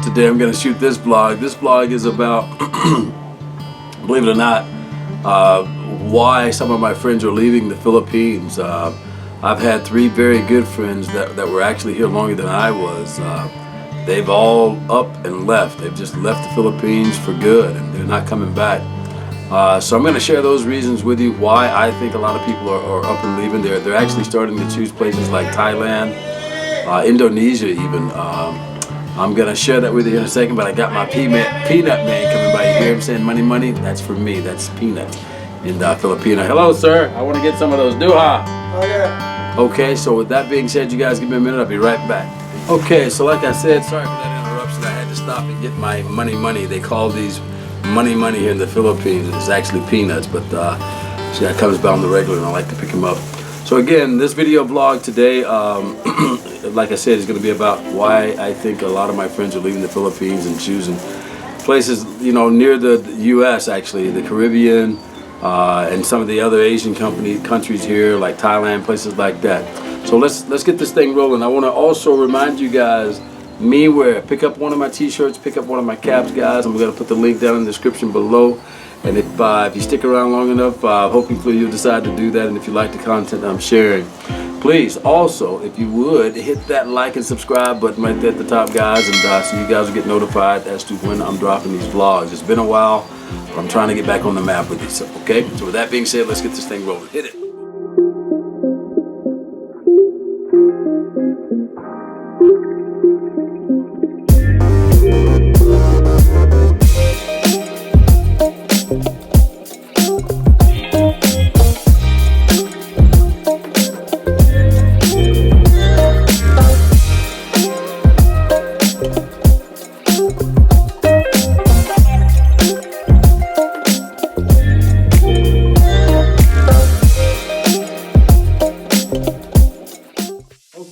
Today I'm going to shoot this vlog. This vlog is about, believe it or not, why some of my friends are leaving the Philippines. I've had three very good friends that were actually here longer than I was. They've all up and left. They've just left the Philippines for good, and they're not coming back. So I'm going to share those reasons with you why I think a lot of people are up and leaving. They're actually starting to choose places like Thailand, Indonesia even. I'm going to share that with you in a second, but I got my Peanut Man coming by. You hear him saying money, money? That's for me. That's Peanut in Filipino. Hello, sir. I want to get some of those. Duha. Oh, yeah. Okay, so with that being said, you guys give me a minute. I'll be right back. Okay, so like I said, sorry for that interruption. I had to stop and get my money. They call these money here in the Philippines. It's actually peanuts, but see, that comes by on the regular, and I like to pick them up. So again, this video blog today, like I said, is going to be about why I think a lot of my friends are leaving the Philippines and choosing places, you know, near the U.S. actually, the Caribbean, and some of the other Asian countries here, like Thailand, places like that. So let's get this thing rolling. I want to also remind you guys, pick up one of my t-shirts, pick up one of my caps, guys. I'm going to put the link down in the description below. And if you stick around long enough, hopefully you'll decide to do that. And if you like the content I'm sharing, please also, if you would, hit that like and subscribe button right there at the top, guys. And so you guys will get notified as to when I'm dropping these vlogs. It's been a while, but I'm trying to get back on the map with these, okay? So with that being said, let's get this thing rolling. Hit it.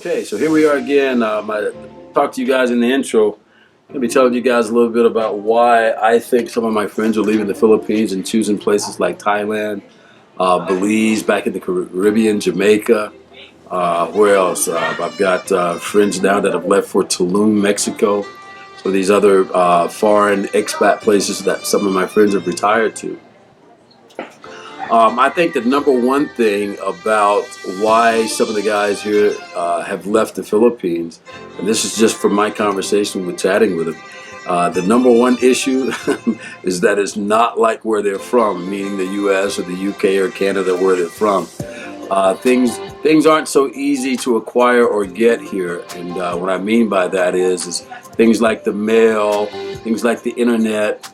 Okay, so here we are again. I talked to you guys in the intro. I'm going to be telling you guys a little bit about why I think some of my friends are leaving the Philippines and choosing places like Thailand, Belize, back in the Caribbean, Jamaica. Where else? I've got friends now that have left for Tulum, Mexico. So these other foreign expat places that some of my friends have retired to. I think the number one thing about why some of the guys here have left the Philippines, and this is just from my conversation with chatting with them, the number one issue is that it's not like where they're from, meaning the US or the UK or Canada, where they're from. Things aren't so easy to acquire or get here, and what I mean by that is things like the mail, things like the internet,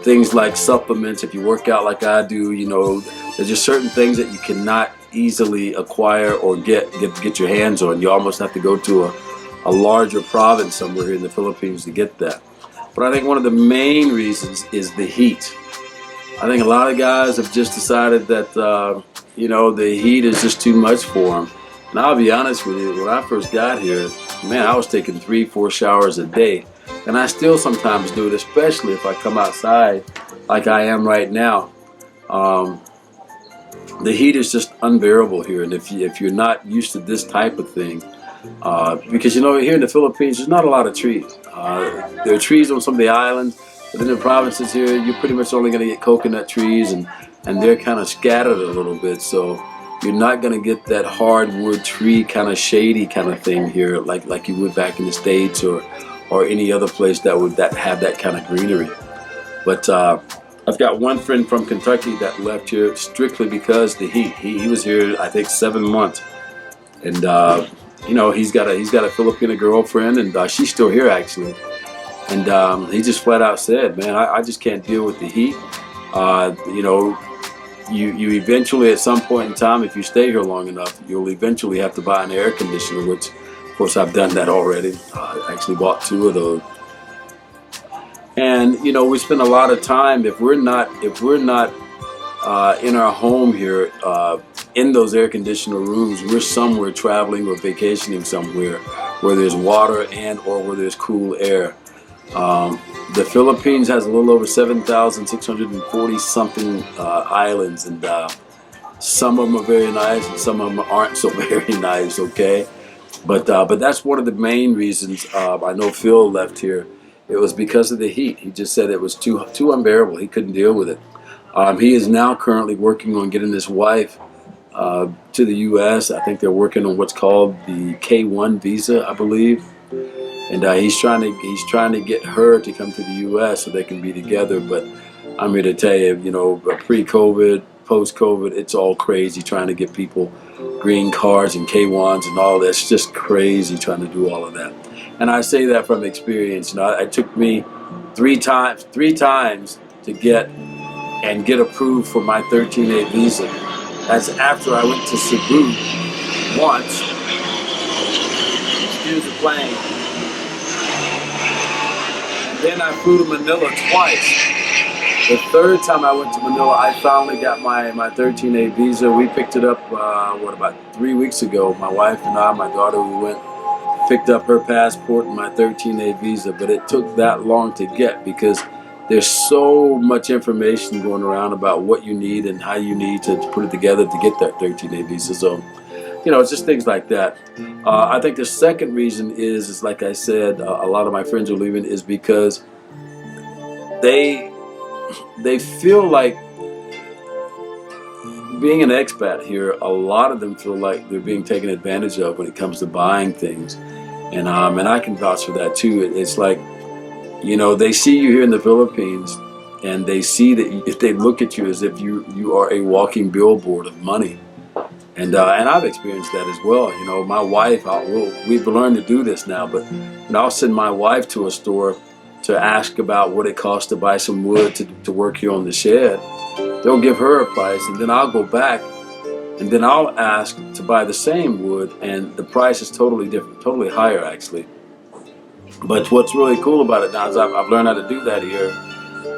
things like supplements. If you work out like I do, you know, there's just certain things that you cannot easily acquire or get your hands on. You almost have to go to a larger province somewhere here in the Philippines to get that. But I think one of the main reasons is the heat. I think a lot of guys have just decided that, you know, the heat is just too much for them. And I'll be honest with you, when I first got here, man, I was taking 3-4 showers a day. And I still sometimes do it, especially if I come outside like I am right now. The heat is just unbearable here. And if you're not used to this type of thing, because, you know, here in the Philippines, there's not a lot of trees. There are trees on some of the islands, but in the provinces here, you're pretty much only going to get coconut trees, and they're kind of scattered a little bit. So you're not going to get that hardwood tree kind of shady kind of thing here like you would back in the States or any other place that have that kind of greenery. But I've got one friend from Kentucky that left here strictly because the heat. He was here, I think, 7 months, and you know, he's got a Filipino girlfriend, and she's still here actually. And he just flat out said, "Man, I just can't deal with the heat." You know, you eventually, at some point in time, if you stay here long enough, you'll eventually have to buy an air conditioner, which, of course, I've done that already. I actually bought 2 of those. And, you know, we spend a lot of time, if we're not in our home here, in those air conditioner rooms, we're somewhere traveling or vacationing somewhere where there's water and or where there's cool air. The Philippines has a little over 7,640 something islands, and some of them are very nice and some of them aren't so very nice, okay? But that's one of the main reasons. I know Phil left here. It was because of the heat. He just said it was too unbearable. He couldn't deal with it. He is now currently working on getting his wife to the U.S. I think they're working on what's called the K-1 visa, I believe, and he's trying to get her to come to the U.S. so they can be together. But I'm here to tell you, pre-COVID, post-COVID, it's all crazy trying to get people green cards and K-1s and all that. It's just crazy trying to do all of that. And I say that from experience. It took me three times to get approved for my 13A visa. That's after I went to Cebu once, excuse the plane, and then I flew to Manila twice. The third time I went to Manila, I finally got my 13A visa. We picked it up, about 3 weeks ago. My wife and I, my daughter, we went, picked up her passport and my 13A visa. But it took that long to get because there's so much information going around about what you need and how you need to put it together to get that 13A visa. So, it's just things like that. I think the second reason is like I said, a lot of my friends are leaving is because they feel like being an expat here, a lot of them feel like they're being taken advantage of when it comes to buying things. And I can vouch for that too. It's like, they see you here in the Philippines and they see that if they look at you as if you are a walking billboard of money. And I've experienced that as well. My wife, we've learned to do this now, but I'll send my wife to a store to ask about what it costs to buy some wood to work here on the shed. They'll give her a price, and then I'll go back, and then I'll ask to buy the same wood, and the price is totally different, totally higher actually. But what's really cool about it now is I've learned how to do that here,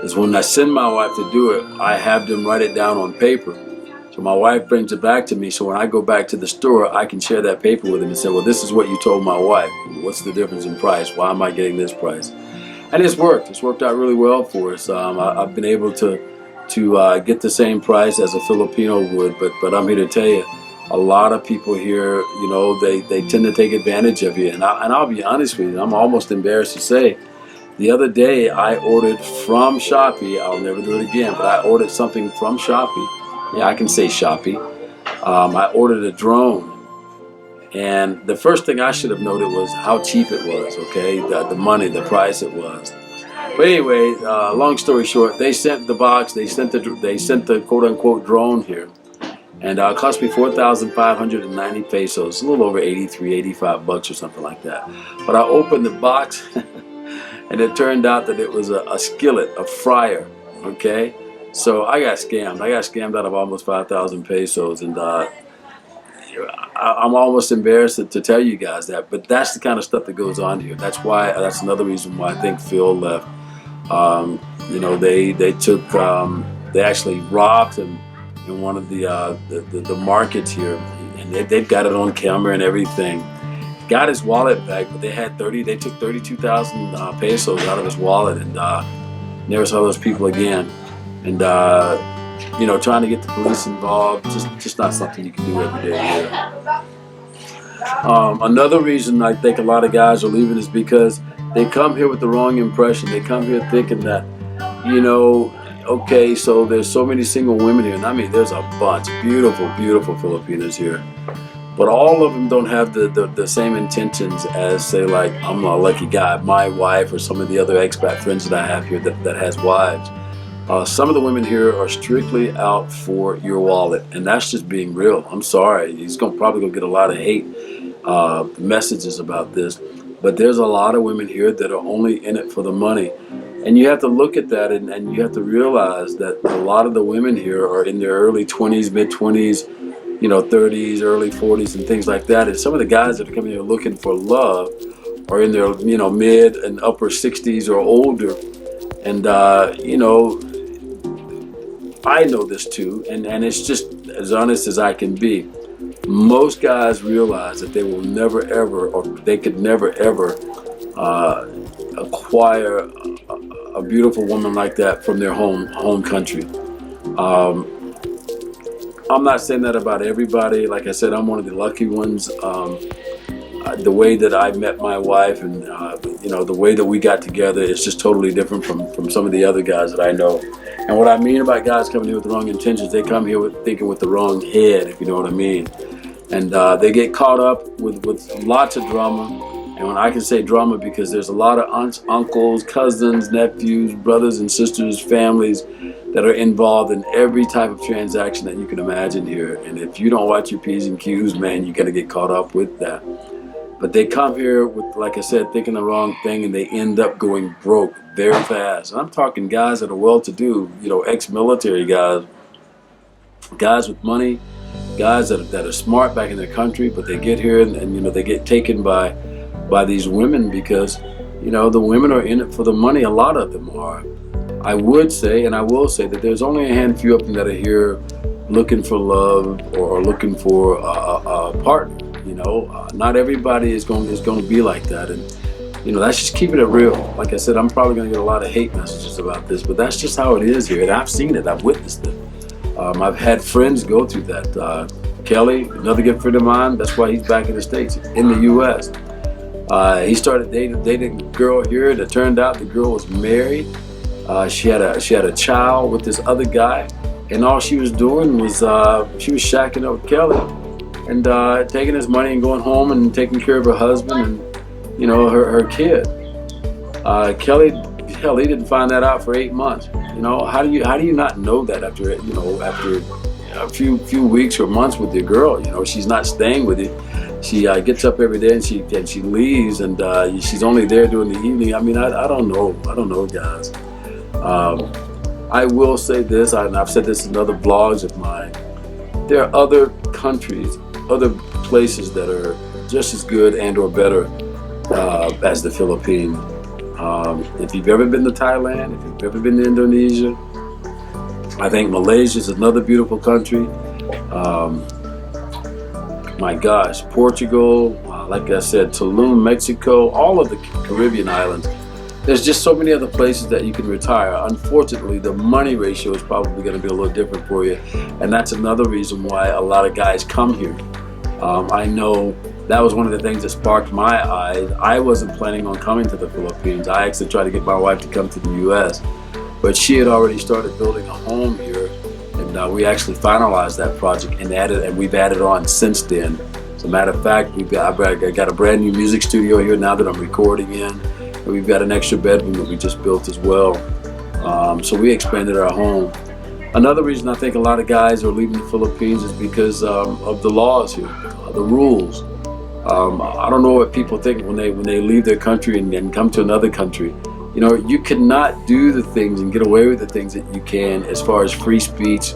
is when I send my wife to do it, I have them write it down on paper. So my wife brings it back to me, so when I go back to the store, I can share that paper with them and say, well, this is what you told my wife. What's the difference in price? Why am I getting this price? And it's worked. It's worked out really well for us. I've been able to get the same price as a Filipino would, but I'm here to tell you, a lot of people here, they tend to take advantage of you. And I'll be honest with you, I'm almost embarrassed to say, the other day I ordered from Shopee. I'll never do it again, but I ordered something from Shopee. Yeah, I can say Shopee. I ordered a drone. And the first thing I should have noted was how cheap it was, okay? The money, the price it was. But anyway, long story short, they sent the box, they sent the quote-unquote drone here. And it cost me 4,590 pesos, a little over 83, 85 bucks or something like that. But I opened the box, and it turned out that it was a skillet, a fryer, okay? So I got scammed. I got scammed out of almost 5,000 pesos, and I'm almost embarrassed to tell you guys that, but that's the kind of stuff that goes on here. That's another reason why I think Phil left. They actually robbed him in one of the markets here, and they've got it on camera and everything. Got his wallet back, but they took 32,000 pesos out of his wallet, and never saw those people again. And trying to get the police involved, just not something you can do every day here. Another reason I think a lot of guys are leaving is because they come here with the wrong impression. They come here thinking that, okay, so there's so many single women here. And I mean, there's a bunch, beautiful, beautiful Filipinas here. But all of them don't have the same intentions as, say, like, I'm a lucky guy, my wife, or some of the other expat friends that I have here that has wives. Some of the women here are strictly out for your wallet, and that's just being real. I'm sorry. He's probably going to get a lot of hate messages about this, but there's a lot of women here that are only in it for the money. And you have to look at that, and you have to realize that a lot of the women here are in their early 20s, mid-20s, 30s, early 40s, and things like that. And some of the guys that are coming here looking for love are in their, mid and upper 60s or older. And, I know this too, and it's just as honest as I can be. Most guys realize that they will never ever, or they could never ever acquire a beautiful woman like that from their home country. I'm not saying that about everybody. Like I said, I'm one of the lucky ones. the way that I met my wife, and the way that we got together is just totally different from some of the other guys that I know. And what I mean about guys coming here with the wrong intentions, they come here thinking with the wrong head, if you know what I mean. And they get caught up with lots of drama. And when I can say drama, because there's a lot of aunts, uncles, cousins, nephews, brothers and sisters, families that are involved in every type of transaction that you can imagine here. And if you don't watch your P's and Q's, man, you're gonna get caught up with that. But they come here with, like I said, thinking the wrong thing, and they end up going broke very fast. And I'm talking guys that are well-to-do, ex-military guys, guys with money, guys that are smart back in their country, but they get here and they get taken by these women because, the women are in it for the money. A lot of them are. I would say, and I will say, that there's only a handful of them that are here looking for love or looking for a partner. Not everybody is going to be like that, and that's just keeping it real. Like I said, I'm probably going to get a lot of hate messages about this, but that's just how it is here, and I've seen it. I've witnessed it. I've had friends go through that. Kelly, another good friend of mine, that's why he's back in the States, in the U.S. He started dating a girl here, and it turned out the girl was married. She had a child with this other guy, and all she was doing was she was shacking up with Kelly and taking his money and going home and taking care of her husband and her kid. Kelly, hell, he didn't find that out for 8 months. How do you not know that after a few weeks or months with your girl? She's not staying with you. She gets up every day and she leaves, and she's only there during the evening. I mean, I don't know, guys. I will say this, and I've said this in other blogs of mine. There are other countries, other places that are just as good and or better as the Philippines. If you've ever been to Thailand, if you've ever been to Indonesia, I think Malaysia is another beautiful country. My gosh, Portugal, like I said, Tulum, Mexico, all of the Caribbean islands. There's just so many other places that you can retire. Unfortunately, the money ratio is probably going to be a little different for you, and that's another reason why a lot of guys come here. I know that was one of the things that sparked my eyes. I wasn't planning on coming to the Philippines. I actually tried to get my wife to come to the U.S., but she had already started building a home here, and we actually finalized that project and we've added on since then. As a matter of fact, I got a brand new music studio here now that I'm recording in, and we've got an extra bedroom that we just built as well. So we expanded our home. Another reason I think a lot of guys are leaving the Philippines is because of the laws here, the rules. I don't know what people think when they leave their country and come to another country. You cannot do the things and get away with the things that you can as far as free speech,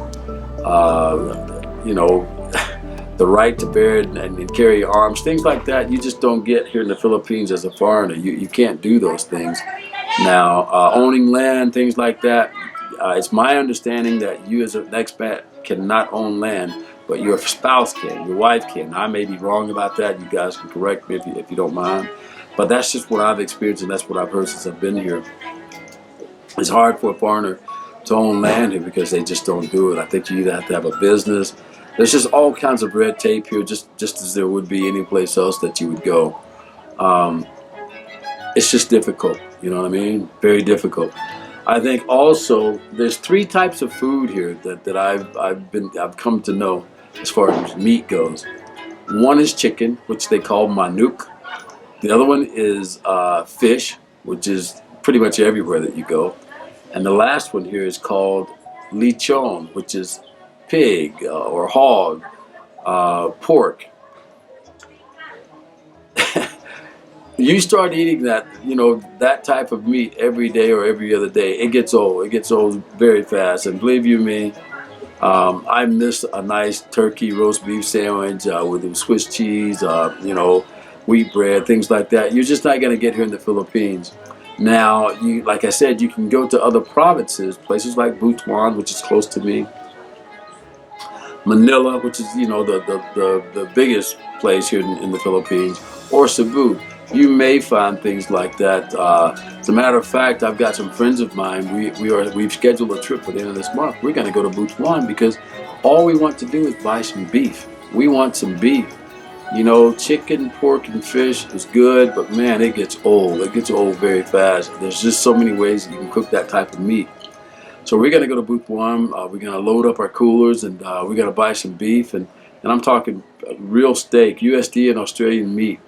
the right to bear and carry arms, things like that. You just don't get here in the Philippines as a foreigner. You can't do those things. Now, owning land, things like that, it's my understanding that you as an expat cannot own land, but your spouse can, your wife can. I may be wrong about that. You guys can correct me if you don't mind. But that's just what I've experienced, and that's what I've heard since I've been here. It's hard for a foreigner to own land here because they just don't do it. I think you either have to have a business. There's just all kinds of red tape here, just as there would be any place else that you would go. It's just difficult, you know what I mean? Very difficult. I think also there's 3 types of food here that I've come to know as far as meat goes. One is chicken, which they call manok. The other one is fish, which is pretty much everywhere that you go. And the last one here is called lechon, which is pig or hog, pork. You start eating that, that type of meat every day or every other day, it gets old. It gets old very fast. And believe you me, I miss a nice turkey roast beef sandwich with Swiss cheese, wheat bread, things like that. You're just not going to get here in the Philippines. Now, like I said, you can go to other provinces, places like Butuan, which is close to me, Manila, which is the biggest place here in the Philippines, or Cebu. You may find things like that. As a matter of fact, I've got some friends of mine. We've scheduled a trip for the end of this month. We're going to go to Butuan because all we want to do is buy some beef. We want some beef. You know, chicken, pork, and fish is good, but man, it gets old. It gets old very fast. There's just so many ways you can cook that type of meat. So we're gonna go to Booth One. We're gonna load up our coolers, and we're gonna buy some beef, and I'm talking real steak, USD and Australian meat.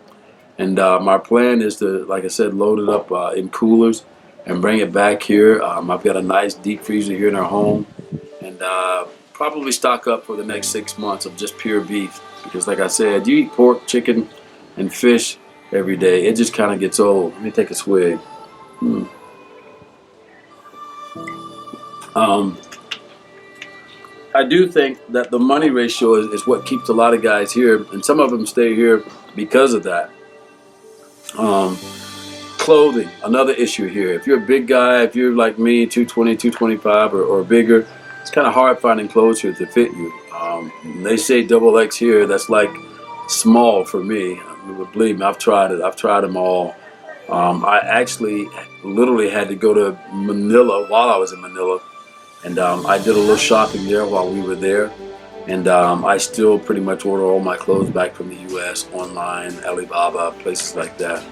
And my plan is to, like I said, load it up in coolers and bring it back here. I've got a nice deep freezer here in our home, and probably stock up for the next 6 months of just pure beef. Because, like I said, you eat pork, chicken, and fish every day, it just kind of gets old. Let me take a swig. Hmm. Um, I do think that the money ratio is what keeps a lot of guys here, and some of them stay here because of that. Um, Clothing, another issue here. If you're a big guy, if you're like me, 220, 225 or bigger, it's kind of hard finding clothes here to fit you. They say double X here, that's like small for me. Believe me, I've tried it. I've tried them all. I actually literally had to go to Manila while I was in Manila, and I did a little shopping there while we were there. And I still pretty much order all my clothes back from the U.S. online, Alibaba, places like that.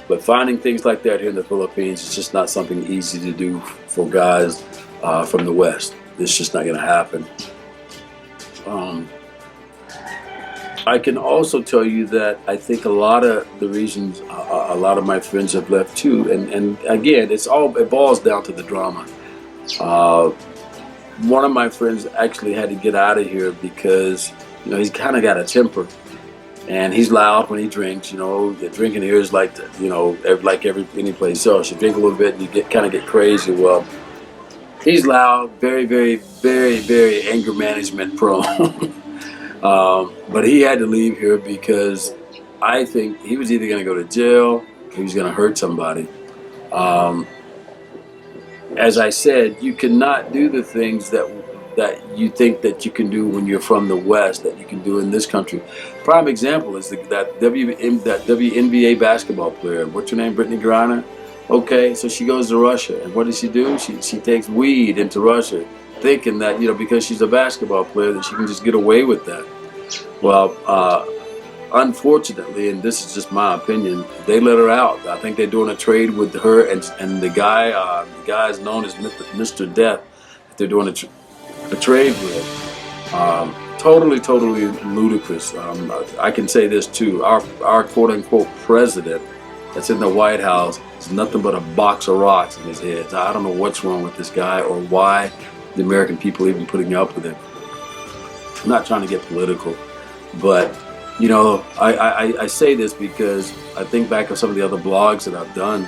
But finding things like that here in the Philippines is just not something easy to do for guys from the West. It's just not going to happen. Um, I can also tell you that I think a lot of the reasons a lot of my friends have left too, and again, it boils down to the drama. Uh, One of my friends actually had to get out of here because he's kind of got a temper, and he's loud when he drinks. The drinking here is like like any place else. You drink a little bit and you kind of get crazy. Well, he's loud, very, very, very, very anger management prone. But he had to leave here because I think he was either going to go to jail or he was going to hurt somebody. Um, as I said, you cannot do the things that you think that you can do when you're from the West that you can do in this country. Prime example is that WNBA basketball player. What's her name? Brittany Griner. Okay, so she goes to Russia, and what does she do? She takes weed into Russia, thinking that because she's a basketball player that she can just get away with that. Well, unfortunately, and this is just my opinion, they let her out. I think they're doing a trade with her and the guy. The guy is known as Mr. Death. They're doing a trade with. Totally, totally ludicrous. I can say this too. Our quote unquote president that's in the White House is nothing but a box of rocks in his head. I don't know what's wrong with this guy or why the American people are even putting up with him. I'm not trying to get political, but I say this because I think back on some of the other blogs that I've done.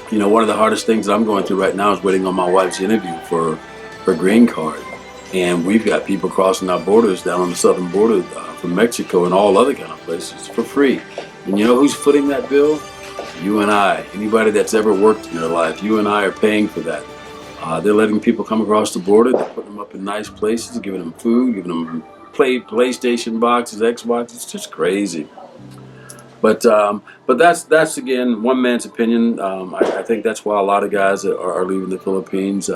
One of the hardest things that I'm going through right now is waiting on my wife's interview for her green card. And we've got people crossing our borders down on the southern border from Mexico and all other kind of places for free. And you know who's footing that bill? You and I. Anybody that's ever worked in their life, you and I are paying for that. They're letting people come across the border. They're putting them up in nice places, giving them food, giving them PlayStation boxes, Xbox. It's just crazy. But that's again one man's opinion. I think that's why a lot of guys are leaving the Philippines.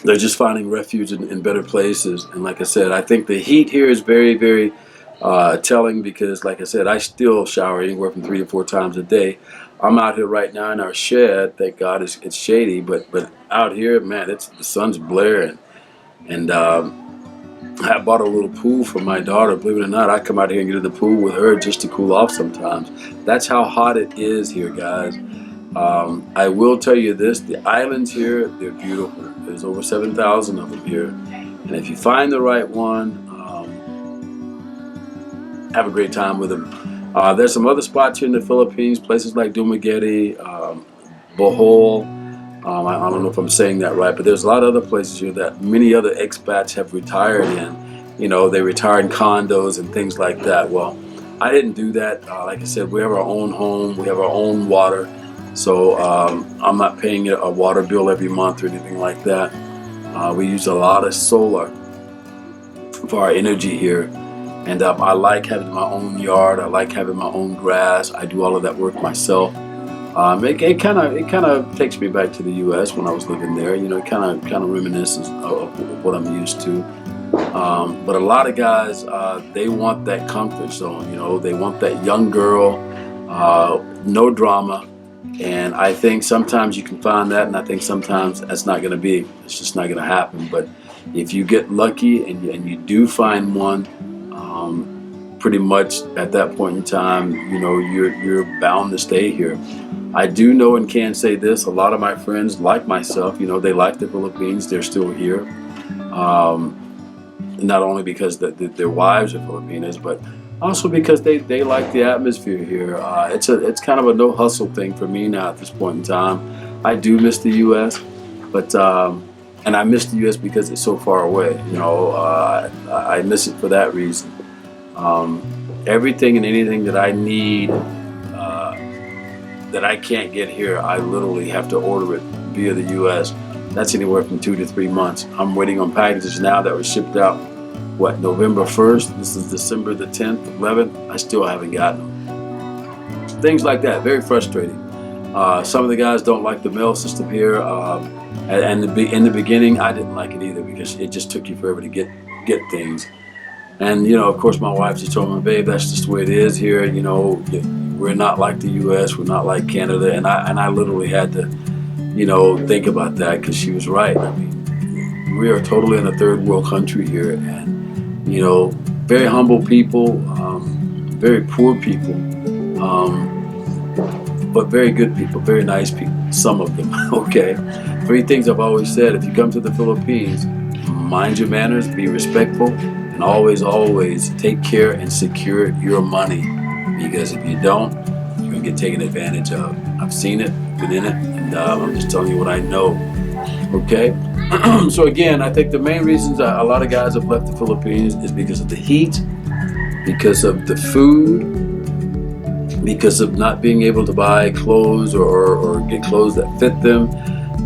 They're just finding refuge in better places. And like I said, I think the heat here is very, very telling because, like I said, I still shower anywhere from 3 to 4 times a day. I'm out here right now in our shed. Thank God it's shady, but out here, man, the sun's blaring. And I bought a little pool for my daughter. Believe it or not, I come out here and get in the pool with her just to cool off sometimes. That's how hot it is here, guys. I will tell you this, the islands here, they're beautiful. There's over 7,000 of them here. And if you find the right one, have a great time with them. There's some other spots here in the Philippines, places like Dumaguete, Bohol. I don't know if I'm saying that right, but there's a lot of other places here that many other expats have retired in. They retire in condos and things like that. Well, I didn't do that. Like I said, we have our own home, we have our own water, so I'm not paying a water bill every month or anything like that. We use a lot of solar for our energy here. And I like having my own yard. I like having my own grass. I do all of that work myself. It kind of takes me back to the U.S. when I was living there. It kind of reminisces of what I'm used to. But a lot of guys, they want that comfort zone. You know, they want that young girl, no drama. And I think sometimes you can find that, and I think sometimes that's not going to be. It's just not going to happen. But if you get lucky and you do find one, pretty much at that point in time, you know, you're bound to stay here. I do know and can say this: a lot of my friends, like myself, you know, they like the Philippines. They're still here. Not only because their wives are Filipinas, but also because they like the atmosphere here. It's kind of a no hustle thing for me now at this point in time. I do miss the U.S., but and I miss the U.S. because it's so far away. You know, I miss it for that reason. Everything and anything that I need that I can't get here, I literally have to order it via the U.S. That's anywhere from 2 to 3 months. I'm waiting on packages now that were shipped out, November 1st? This is December the 10th, 11th. I still haven't gotten them. Things like that, very frustrating. Some of the guys don't like the mail system here. And in the beginning, I didn't like it either because it just took you forever to get things. And, you know, of course, my wife just told me, babe, that's just the way it is here. You know, we're not like the U.S., we're not like Canada. And I literally had to, you know, think about that because she was right. I mean, we are totally in a third world country here. And, you know, very humble people, very poor people, but very good people, very nice people, some of them, okay? 3 things I've always said: if you come to the Philippines, mind your manners, be respectful, and always take care and secure your money, because if you don't, you're gonna get taken advantage of. I've seen it, been in it, and I'm just telling you what I know, okay? So again, I think the main reasons a lot of guys have left the Philippines is because of the heat, because of the food, because of not being able to buy clothes or get clothes that fit them.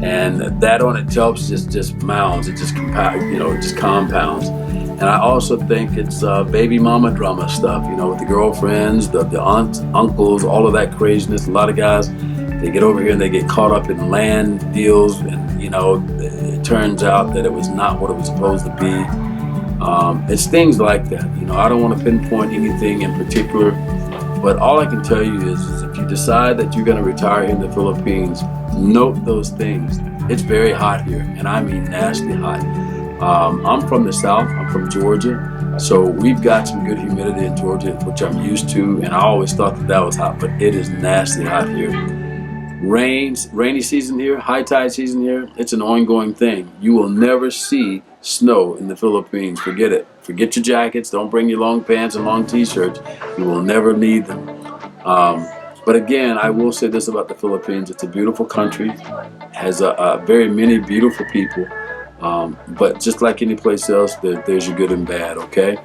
And that on itself just mounds, it just compounds. And I also think it's baby mama drama stuff, you know, with the girlfriends, the aunts, uncles, all of that craziness. A lot of guys, they get over here and they get caught up in land deals, and, you know, it turns out that it was not what it was supposed to be. It's things like that. You know, I don't want to pinpoint anything in particular, but all I can tell you is if you decide that you're going to retire in the Philippines, note those things. It's very hot here, and I mean nasty hot. I'm from the South. I'm from Georgia, so we've got some good humidity in Georgia, which I'm used to, and I always thought that was hot, but it is nasty hot here. Rainy season here, high tide season here, it's an ongoing thing. You will never see snow in the Philippines. Forget it. Forget your jackets. Don't bring your long pants and long t-shirts. You will never need them. But again, I will say this about the Philippines: it's a beautiful country, has very many beautiful people. But just like any place else, there's your good and bad, okay?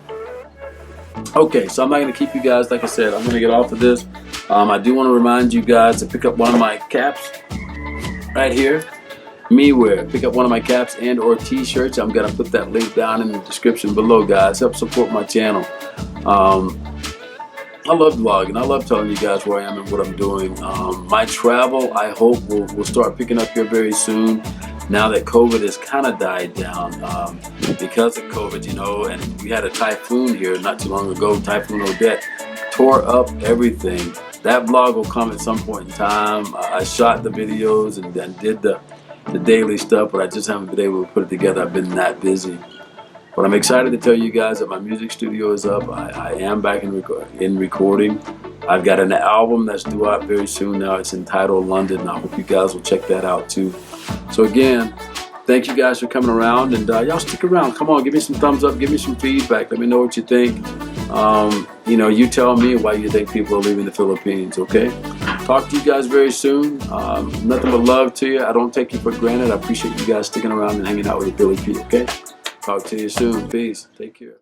Okay, so I'm not going to keep you guys. Like I said, I'm going to get off of this. I do want to remind you guys to pick up one of my caps right here. MeWear. Pick up one of my caps and or t-shirts. I'm going to put that link down in the description below, guys. Help support my channel. I love vlogging. I love telling you guys where I am and what I'm doing. My travel, I hope, will start picking up here very soon. Now that COVID has kind of died down because of COVID, you know, and we had a typhoon here not too long ago. Typhoon Odette tore up everything. That vlog will come at some point in time. I shot the videos and did the daily stuff, but I just haven't been able to put it together. I've been that busy. But I'm excited to tell you guys that my music studio is up. I am back in recording. I've got an album that's due out very soon now. It's entitled London. I hope you guys will check that out too. So again, thank you guys for coming around, and y'all stick around. Come on, give me some thumbs up, give me some feedback. Let me know what you think. You know, you tell me why you think people are leaving the Philippines, okay? Talk to you guys very soon. Nothing but love to you. I don't take you for granted. I appreciate you guys sticking around and hanging out with Billy P, okay? Talk to you soon. Peace. Take care.